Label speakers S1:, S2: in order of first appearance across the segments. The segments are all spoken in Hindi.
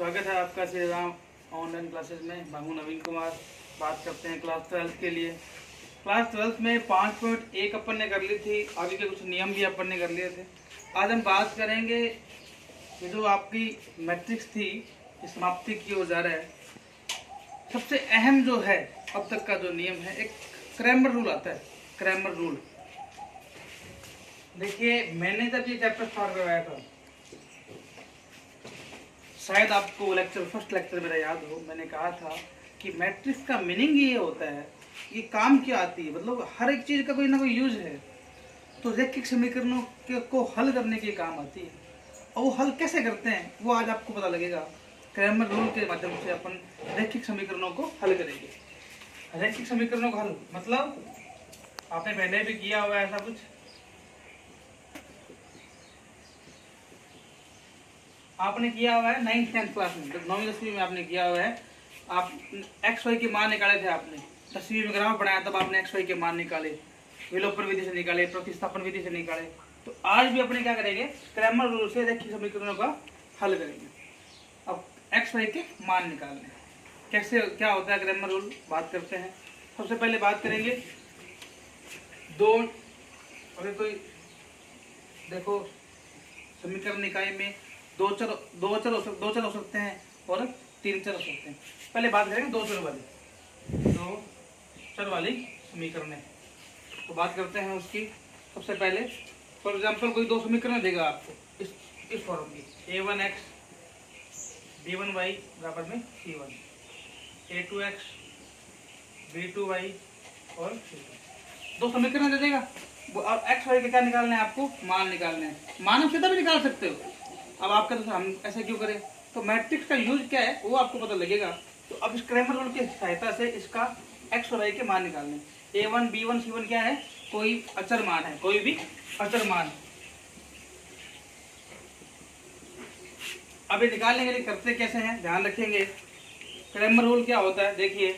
S1: स्वागत है आपका श्री राम ऑनलाइन क्लासेस में। मैं हूं नवीन कुमार। बात करते हैं क्लास 12 के लिए। क्लास 12 में 5.1 अपन ने कर ली थी, आगे के कुछ नियम भी अपन ने कर लिए थे। आज हम बात करेंगे ये जो आपकी मैट्रिक्स थी, ये समाप्ति की ओर जा रहा है। सबसे अहम जो है अब तक का जो नियम है, एक क्रैमर रूल आता है। क्रैमर रूल देखिए, मैंने जब ये चैप्टर स्टार्ट करवाया था, शायद आपको फर्स्ट लेक्चर मेरा याद हो, मैंने कहा था कि मैट्रिक्स का मीनिंग ये होता है, ये काम क्या आती है, मतलब हर एक चीज़ का कोई ना कोई यूज है। तो रैखिक समीकरणों को हल करने के काम आती है, और वो हल कैसे करते हैं वो आज आपको पता लगेगा। क्रैमर रूल के माध्यम से अपन रैखिक समीकरणों को हल करेंगे। रैखिक समीकरणों का हल मतलब आपने पहले भी किया हुआ है ऐसा कुछ, आपने किया हुआ है 9th 10th क्लास में, 9वीं 10वीं में आपने किया हुआ है। आप एक्स वाई के मान निकाले थे आपने, 10वीं में ग्राफ बनाया तब आपने एक्स वाई के मान निकाले, विलोपन विधि से निकाले, प्रतिस्थापन विधि से निकाले। तो आज भी अपने क्या करेंगे, क्रैमर रूल से रैखिक समीकरणों का हल करेंगे। अब एक्स वाई के मान निकालने कैसे, क्या होता है क्रैमर रूल, बात करते हैं। सबसे पहले बात करेंगे दो, अगर कोई देखो समीकरण निकाय में दो चर हो सकते हैं और 3 चर हो सकते हैं। पहले बात करेंगे दो चर वाली समीकरण है, तो बात करते हैं उसकी। सबसे पहले फॉर एग्जांपल कोई दो समीकरण देगा आपको इस फॉर्म की, a1x b1y बराबर में c1, a2x b2y और c2, दो समीकरण दे देगा। और एक्स वाई के क्या निकालने हैं आपको, मान निकालने हैं। मान आप सीधा भी निकाल सकते हो। अब आपका तो हम ऐसा क्यों करें, तो मैट्रिक्स का यूज क्या है वो आपको पता लगेगा। तो अब इस क्रैमर रूल की सहायता से इसका एक्स और वाई के मान निकालने। a1 b1 c1 क्या है, कोई अचर मान है, कोई भी अचर मान। अब ये निकालने के लिए करते कैसे हैं, ध्यान रखेंगे। क्रैमर रूल क्या होता है, देखिए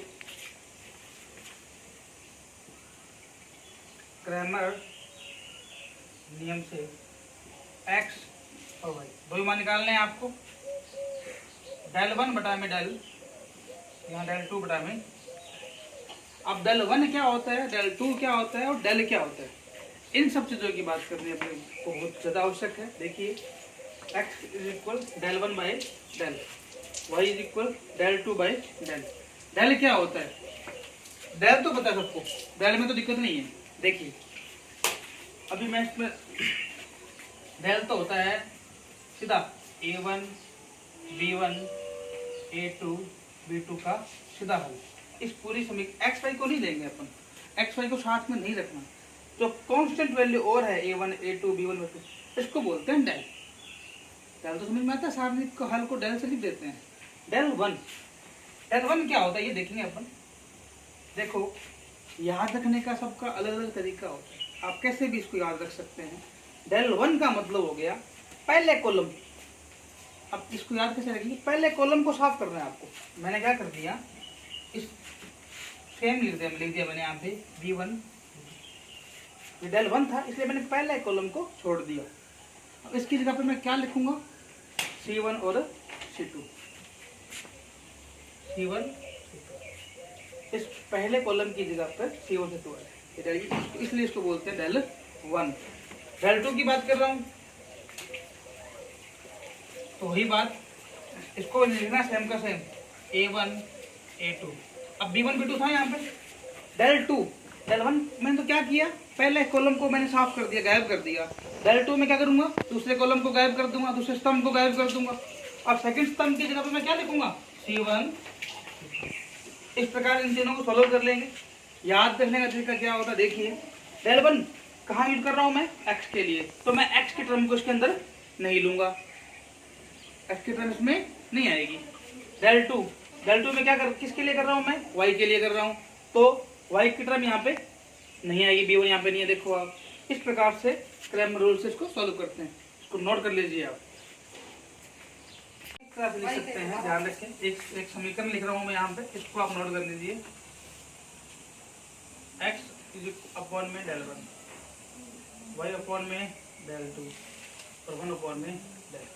S1: क्रैमर नियम से एक्स और वाई दो ही मान निकालने हैं आपको। डेल 1 बटा में डेल, यहाँ डेल 2 बटा में। अब डेल 1 क्या होता है, डेल 2 क्या होता है और डेल क्या होता है, इन सब चीज़ों की बात करनी अपने को बहुत ज़्यादा आवश्यक है। देखिए x is equal del 1 by del, y is equal del 2 by del. Del क्या होता है, डेल तो पता है सबको, डेल में तो दिक्कत नहीं है। देखिए अभी मैं इसमें डेल तो होता है सीधा a1 b1 a2 b2 का सीधा हल। इस पूरी समीकरण एक्स वाई को नहीं लेंगे अपन, एक्स वाई को साथ में नहीं रखना। जो कांस्टेंट वैल्यू और है a1 a2 b1 b2, इसको बोलते हैं डेल। डेल तो समझ में आता है, सारणी को हल को डेल से लिख देते हैं। डेल 1 क्या होता है ये देखेंगे अपन। देखो याद रखने का सबका अलग अलग तरीका होता है, आप कैसे भी इसको याद रख सकते हैं। डेल 1 का मतलब हो गया पहले कॉलम। अब इसको याद कैसे रखेंगे, पहले कॉलम को साफ करना है आपको। मैंने क्या कर दिया, इस सेम लिख दिया मैंने यहाँ पे b1, ये डेल 1 था इसलिए मैंने पहले कॉलम को छोड़ दिया। अब इसकी जगह पे मैं क्या लिखूंगा, c1 और c2, c1 c2। इस पहले कॉलम की जगह पर c1 c2 है, इसलिए इसको बोलते हैं डेल 1। डेल 2 की बात कर रहा हूँ तो वही बात, इसको लिखना सेम का सेम a1 a2। अब b1 b2 था यहाँ पे, डेल 2 डेल 1 मैंने तो क्या किया, पहले कॉलम को मैंने साफ कर दिया, गायब कर दिया। डेल 2 में क्या करूंगा, दूसरे कॉलम को गायब कर दूंगा, दूसरे स्तंभ को गायब कर दूंगा। अब सेकंड स्तंभ की जगह पे मैं क्या लिखूंगा, c1। इस प्रकार इन तीनों को सॉल्व कर लेंगे। याद रखने का तरीका क्या होता है, देखिए डेल 1 कहाँ यूज कर रहा हूँ मैं, x के लिए, तो मैं x की टर्म को इसके अंदर नहीं लूंगा, x की टर्म इसमें नहीं आएगी। डेल 2 में क्या किसके लिए कर रहा हूँ मैं, y के लिए कर रहा हूँ, तो y की टर्म यहाँ पे नहीं आएगी, b1 यहाँ पे नहीं है। देखो आप इस प्रकार से क्रैमर रूल से इसको सॉल्व करते हैं। इसको नोट कर लीजिए आप, इस तरह से लिख सकते हैं, ध्यान रखें। एक समीकरण लिख रहा हूँ मैं यहाँ पे, इसको आप नोट कर लीजिए। x इज अपॉन में डेल 1, y अपॉन में डेल 2 और 1 अपॉन में डेल।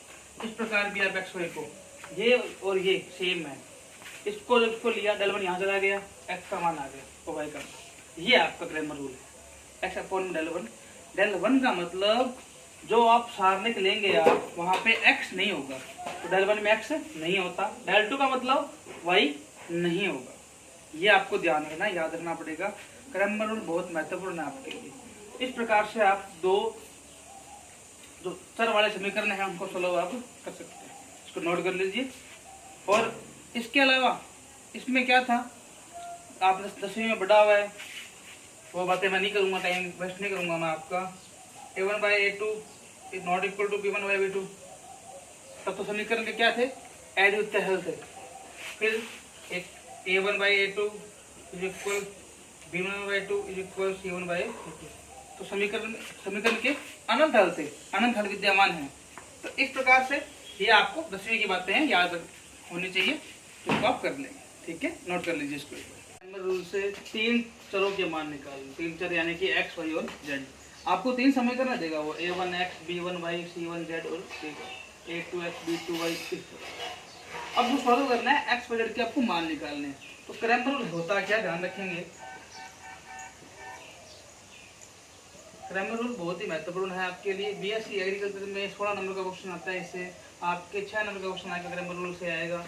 S1: इस प्रकार भी आप एक्स वाई को ये और ये सेम है, इसको जब इसको लिया डेल वन यहाँ चला गया, एक्स का मान आ गया तो वाई का, ये आपका क्रैमर रूल है। X upon del one, del one का मतलब जो आप सारणिक लेंगे आप वहाँ पे एक्स नहीं होगा, तो डेल वन में एक्स नहीं होता। डेल टू का मतलब वाई नहीं होगा, ये आपको ध्यान रखना, याद रखना पड़ेगा। क्रैमर रूल बहुत महत्वपूर्ण है आपके लिए। इस प्रकार से आप दो जो चर वाले समीकरण हैं उनको सोल्व आप कर सकते हैं, इसको नोट कर लीजिए। और इसके अलावा इसमें क्या था, आपने 10वीं में पढ़ा हुआ है, वो बातें मैं नहीं करूँगा, टाइम वेस्ट नहीं करूँगा मैं आपका। a1 by a2 is not equal to b1 by b2, तब तो समीकरण के क्या थे, एड विथ द हेल्थ थे। फिर एक a1 by a2 is equal b1 by 2 is equal c1 by c2, तो समीकरण के अनंत हल थे, अनंत हल विद्यमान है। तो इस प्रकार से ये आपको 10वीं की बातें हैं, याद होनी चाहिए, तो इसको आप कर लेंगे, ठीक है, नोट कर लीजिए इसको। क्रैमर रूल से 3 चरों के मान निकालें, 3 चर यानी कि x, y और z। आपको 3 समीकरण देगा वो, a1x, b1y, c1z और a2x, b2y। अब जो सॉल्व करना है x, y, z के आपको मान निकालने हैं। तो क्रैमर रूल होता क्या, ध्यान रखेंगे, क्रैमर रूल बहुत ही महत्वपूर्ण है आपके लिए। बीएससी एग्रीकल्चर में 16 नंबर का क्वेश्चन आता है, इससे आपके 6 नंबर का क्वेश्चन आएगा, क्रैमर रूल से आएगा।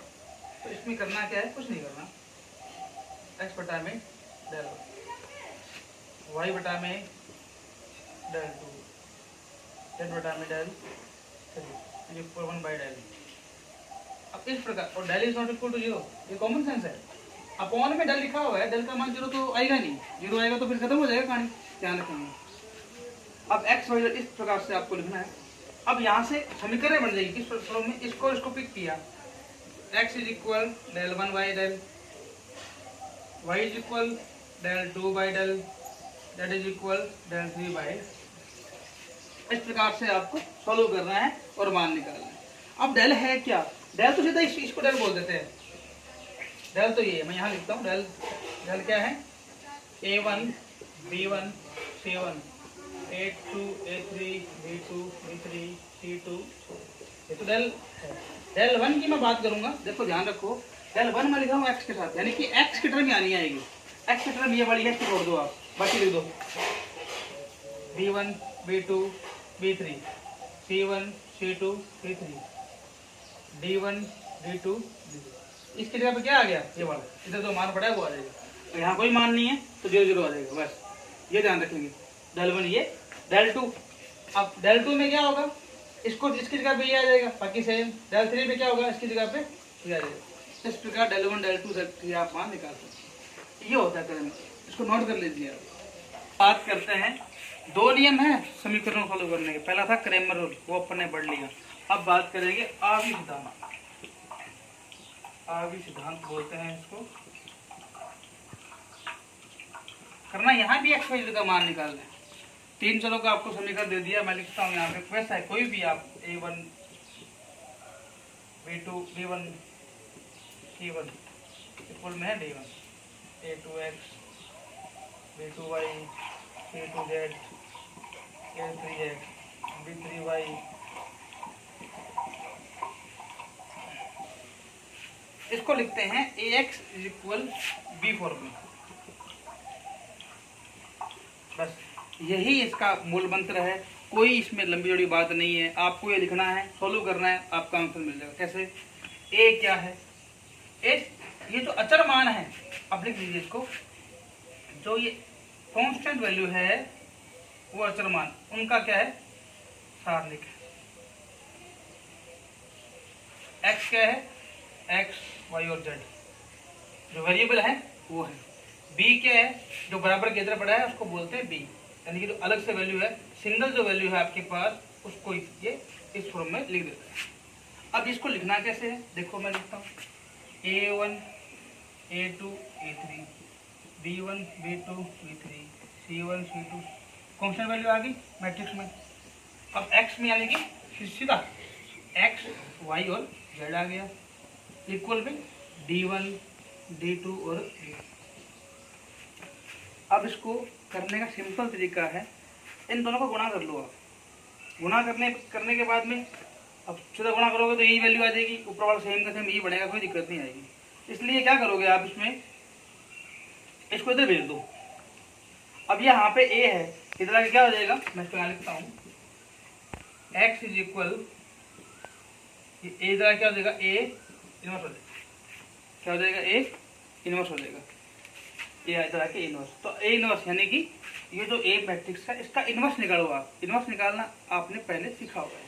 S1: तो इसमें करना क्या है, कुछ नहीं करना, x बटा में डेल वन, y बटा में डेल टू, z बटा में del three, equal 1 by del. अब इस प्रकार, और del is not equal to 0, ये कॉमन सेंस है। अपॉन में डेल लिखा हुआ है, डेल का मान 0 तो आएगा नहीं, 0 आएगा तो फिर खत्म हो जाएगा कहानी, ध्यान रखेंगे। अब x y इस प्रकार से आपको लिखना है। अब यहाँ से समीकरण बन जाएगी, किस फॉर्म में, इसको पिक किया, x is equal del one by del, y is equal del two by del, z is equal del three by. इस प्रकार से आपको सॉल्व करना है और मान निकालना है। अब डेल है क्या, डेल तो सीधा इसको डेल बोल देते हैं। डेल तो ये मैं यहाँ लिखता हूँ, डेल क्या है, a1 b1 c1 a2 a3 b2 b3 c2, ये तो डेल है। डेल वन की मैं बात करूंगा, देखो ध्यान रखो, डेल वन में लिखा हूँ एक्स के साथ, यानी कि एक्स की टर्म यहाँ नहीं आएगी, एक्स की टर्म ये वाली है, छोड़ दो आप, बाकी लिख दो b1 b2 b3 c1 c2 c3 d1 d2 d3। इसकी जगह पे क्या आ गया, ये वाला, इधर जो मान पड़ा है वो आ जाएगा, तो यहाँ कोई मान नहीं है तो 0 0 आ जाएगा, बस ये ध्यान रखेंगे। डेल वन ये, डेल टू, अब डेल टू में क्या होगा, इसको इसकी जगह पे ये आ जाएगा, बाकी सेम। डेल थ्री में क्या होगा, इसकी जगह पे ये आ जाएगा। इस प्रकार डेल वन डेल टू तक आप मान निकाल सकते हैं, ये होता है क्रैमर, इसको नोट कर लीजिए आप। बात करते हैं, 2 नियम है समीकरण फॉलो करने के, पहला था क्रैमर रूल, वो अपन ने पढ़ लिया। अब बात करेंगे आवी सिद्धांत, आवी सिद्धांत बोलते हैं इसको। करना यहाँ भी एक्स वाई का मान निकालना है। 3 चरों का आपको समीकरण दे दिया, मैं लिखता हूँ यहाँ पे, वैसा है कोई भी आप a1 b2 b1 c1 equal में है d1 a2x b2y c2z a3x b3y। इसको लिखते हैं ax is equal b form में, बस यही इसका मूल मंत्र है, कोई इसमें लंबी चौड़ी बात नहीं है। आपको ये लिखना है, सॉल्व करना है, आपका आंसर मिल जाएगा। कैसे, ए क्या है, ए ये जो अचर मान है, अब लिख लीजिए इसको, जो ये कांस्टेंट वैल्यू है वो अचर मान, उनका क्या है, सारणिक है। एक्स क्या है, एक्स वाई और जेड जो वेरिएबल है वो है। बी क्या है, जो बराबर के इधर पड़ा है उसको बोलते हैं बी, यानी कि जो अलग से वैल्यू है, सिंगल जो वैल्यू है आपके पास, उसको ये इस फॉर्म में लिख देते हैं। अब इसको लिखना कैसे है, देखो मैं लिखता हूँ a1 a2 a3 b1 b2 b3 c1 c2, constant value आ गई मैट्रिक्स में। अब x में यानी कि सीधा x y और z आ गया, इक्वल में d1 d2 और d3। अब इसको करने का सिंपल तरीका है, इन दोनों को गुणा कर लो आप। गुणा करने के बाद में अब सीधा गुणा करोगे तो यही वैल्यू आ जाएगी, ऊपर वाला सेम का सेम यही बढ़ेगा, कोई दिक्कत नहीं आएगी। इसलिए क्या करोगे आप इसमें, इसको इधर भेज दो। अब यहाँ पे ए है, इधर आके क्या हो जाएगा, मैं इसको यहाँ लिखता हूँ, x इज इक्वल, ए इधर क्या हो जाएगा, ए इनवर्स हो जाएगा, क्या हो जाएगा, ए इनवर्स हो जाएगा, ये इधर आके इनवर्स। तो ए इनवर्स यानी कि ये जो ए मैट्रिक्स है इसका इनवर्स निकालो आप। इनवर्स निकालना आपने पहले सीखा होगा।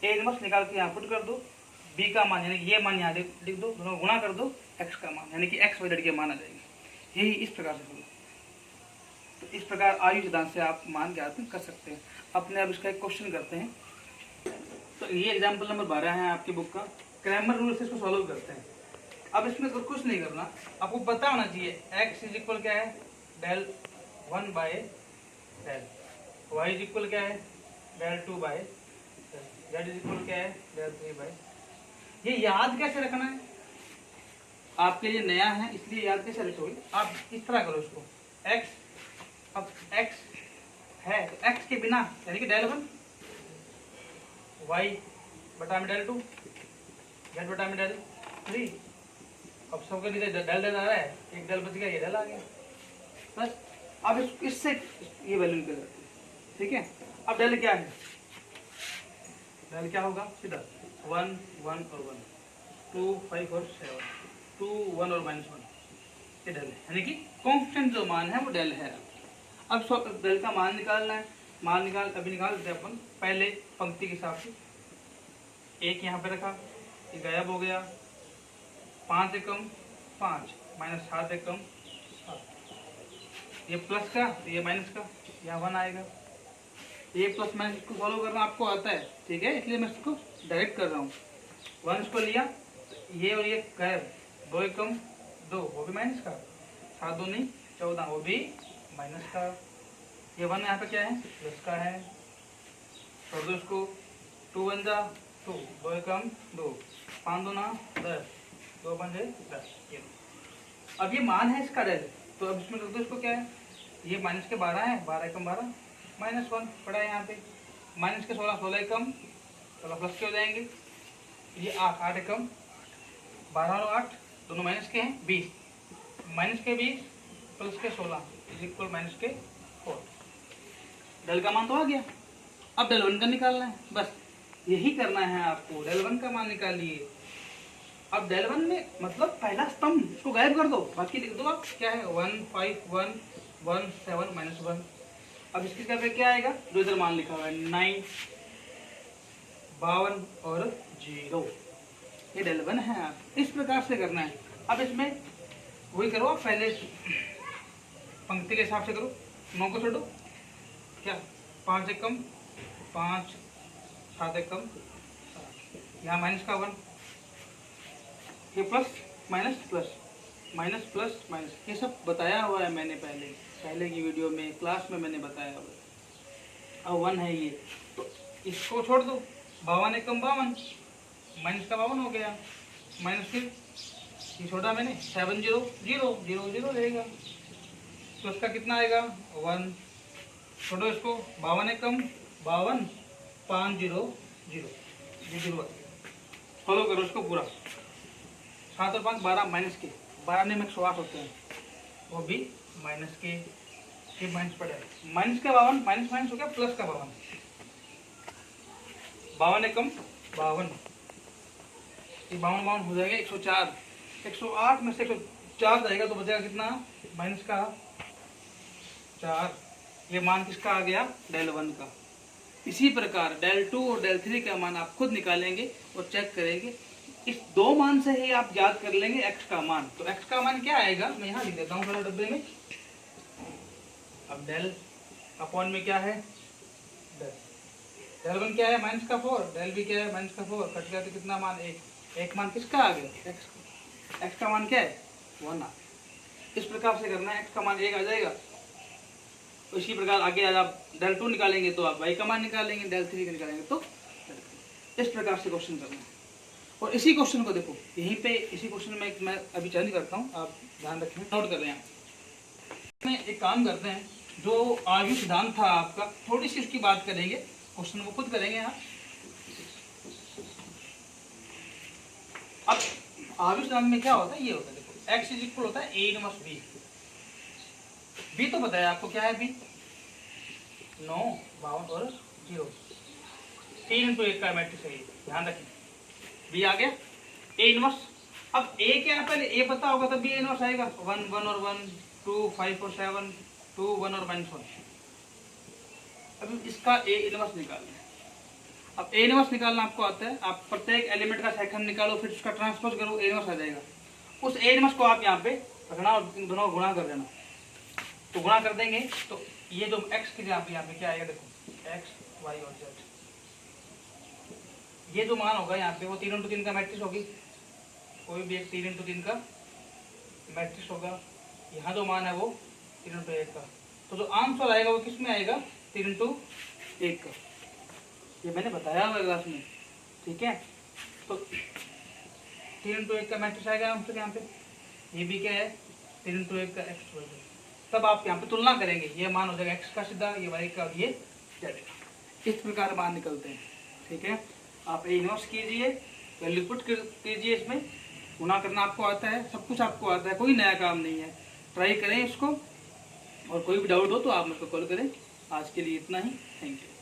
S1: ए इनवर्स निकाल के यहाँ पुट कर दो, बी का मान यानी कि ये मान यहाँ लिख दो, दोनों गुणा कर दो, एक्स का मान यानी कि एक्स वाई के मान आ जाएंगे। यही इस प्रकार से होगा। तो इस प्रकार आयु सिद्धांत से आप मान ज्ञात कर सकते हैं। अपने अब इसका एक क्वेश्चन करते हैं। तो ये एग्जाम्पल नंबर 12 है आपकी बुक का, क्रैमर रूल से इसको सॉल्व करते हैं। अब इसमें कुछ नहीं करना, आपको पता होना चाहिए x इज इक्वल क्या है, del 1 by del, y is equal क्या है, del 2 by del, z is equal क्या है, डेल 3 बाय। ये याद कैसे रखना है, आपके लिए नया है इसलिए याद कैसे रखोगे आप, इस तरह करो इसको, x, अब x है तो x के बिना यानी कि डेल 1 y बटा में डेल 2 z बटा में डेल 3। अब सबके नीचे डेल डेल आ रहा है, एक डेल बच गया, ये डेल आ गया बस। अब इससे ये वैल्यू निकल जाती है, ठीक है। अब डेल क्या है, डेल क्या होगा, सीधा 1 1 और 1, 2 5 और 7, 2 1 और -1, ये डेल है यानी कि कांस्टेंट जो मान है वो डेल है। अब डेल का मान निकालना है, मान अभी निकाल देते अपन पहले पंक्ति के हिसाब से। एक यहाँ पे रखा, ये गायब हो गया, 5 एकम 5 माइनस 7 एकम 7, ये प्लस का ये माइनस का, यहाँ 1 आएगा। ये प्लस माइनस को फॉलो करना आपको आता है, ठीक है, इसलिए मैं इसको डायरेक्ट कर रहा हूँ। 1 इसको लिया, ये और ये गायब, 2 एकम 2 वो भी माइनस का, 7 2 नहीं 14 वो भी माइनस का, ये 1 यहाँ पे क्या है, प्लस का है, छोड़ दो इसको, 2 1 जा 2, 2 एकम 2, 5 2 ना 10, 2 5 10। अब ये मान है इसका डेल, तो अब इसमें कर दो इसको, क्या है, ये माइनस के 12 है, 12 एकम 12, -1 पड़ा है यहाँ पे, माइनस के 16 16 एकम 16 प्लस के हो जाएंगे, ये 8 8 एकम 12 और 8 दोनों माइनस के हैं 20, माइनस के 20 प्लस के 16 इज इक्वल माइनस के 4। डेल का मान तो आ गया। अब डेल 1 का निकालना है, बस यही करना है आपको, डेल 1 का मान निकालिए। अब डेल 1 में मतलब पहला स्तंभ इसको गायब कर दो, बाकी लिख दो आप, क्या है 1 5 1 1 7 -1। अब इसकी जगह पे क्या आएगा, जो इधर मान लिखा हुआ है 9 52 और 0, ये डेल 1 है। आप इस प्रकार से करना है। अब इसमें वही करो आप, पहले पंक्ति के हिसाब से करो, 9 को छोड़ो, क्या 5 एकम 5 7 एकम 7, यहाँ माइनस का 1, ये plus minus plus minus plus minus, ये सब बताया हुआ है मैंने पहले की वीडियो में, क्लास में मैंने बताया हुआ है। अब 1 है ये, तो इसको छोड़ दो, 52 एकम 52, माइनस का 52 हो गया, माइनस फिर ये छोड़ा मैंने 7 0 0 0 0 रहेगा, तो इसका कितना आएगा 1, छोड़ो इसको, 52 एकम 52 5 0 0, ये 0 फॉलो करो इसको पूरा, 7 और 5 12 माइनस के, 12 में 108 होते हैं, वो भी माइनस के, ये माइनस पड़े, माइनस का 52 माइनस माइनस हो गया प्लस का 52, 52 एकम 52, ये 52 हो जाएगा 104, 108 में से 104 जाएगा तो बचेगा कितना, माइनस का 4, ये मान किसका आ गया, डेल 1 का। इसी प्रकार डेल 2 और डेल 3 का मान आप खुद निकालेंगे और चेक करेंगे, इस दो मान से ही आप याद कर लेंगे x का मान। तो x का मान क्या आएगा, मैं यहाँ लिख देता हूँ पहले डब्बे में। अब डेल अपॉन में क्या है, डेल 1 क्या है माइनस का 4, डेल भी क्या है माइनस का 4, कट गया तो कितना मान, एक मान किसका आ गया, x का मान क्या है 1 आ। इस प्रकार से करना है, x का मान 1 आ जाएगा। तो इसी प्रकार आगे आप डेल 2 निकालेंगे तो आप y का मान निकालेंगे, डेल 3 का निकालेंगे तो इस प्रकार से क्वेश्चन करना है। और इसी क्वेश्चन को देखो यहीं पे, इसी क्वेश्चन में मैं अभी चेंज करता हूँ, आप ध्यान रखें, नोट कर रहे हैं। में एक काम करते हैं, जो आयु सिद्धांत था आपका, थोड़ी सी उसकी बात करेंगे, क्वेश्चन वो खुद करेंगे यहाँ। अब आवेश नाम में क्या होता है, ये होता है देखो, एक्स इज इक्वल होता है ए इनवर्स बी। बी तो बताया आपको क्या है, बी 9, 52 और 0, 3 × 1 का मैट्रिक्स है ये, ध्यान रखें। बी आ गया ए इनवर्स। अब ए क्या है, पहले ए पता होगा तब बी इनवर्स आएगा। 1 1 और 1, 2 5 और 7, 2 1 और -1। अब इसका ए इनवर्स निकालना है। अब ए इनवर्स निकालना आपको आता है, आप प्रत्येक एलिमेंट का सेकंड निकालो, फिर उसका ट्रांसपोज करो, ए इनवर्स आ जाएगा। उस ए इनवर्स को आप यहाँ पे रखना और इन दोनों को गुणा कर देना। तो गुणा कर देंगे तो ये जो x की यहाँ पे क्या आएगा देखो, x y और z, ये जो मान होगा यहाँ पे वो 3 × 3 का मैट्रिक्स होगी, कोई भी एक 3 × 3 का मैट्रिक्स होगा। यहाँ जो मान है वो 3 × 1 का, तो जो आंसर आएगा वो किस में आएगा, 3 × 1 का। ये मैंने बताया हुआ क्लास में, ठीक है। तो 3 × 1 का मैट्रिक्स आएगा आंसर यहाँ पे, ये भी क्या है 3 × 1 का x y। तब आप यहाँ पे तुलना करेंगे, ये मान हो जाएगा x का सीधा, ये y का, ये z का। इस प्रकार मान निकलते हैं, ठीक है। आप ए इनवर्स कीजिए, वैल्यू पुट कीजिए, इसमें गुणा करना आपको आता है, सब कुछ आपको आता है, कोई नया काम नहीं है। ट्राई करें इसको, और कोई भी डाउट हो तो आप मुझको कॉल करें। आज के लिए इतना ही, थैंक यू।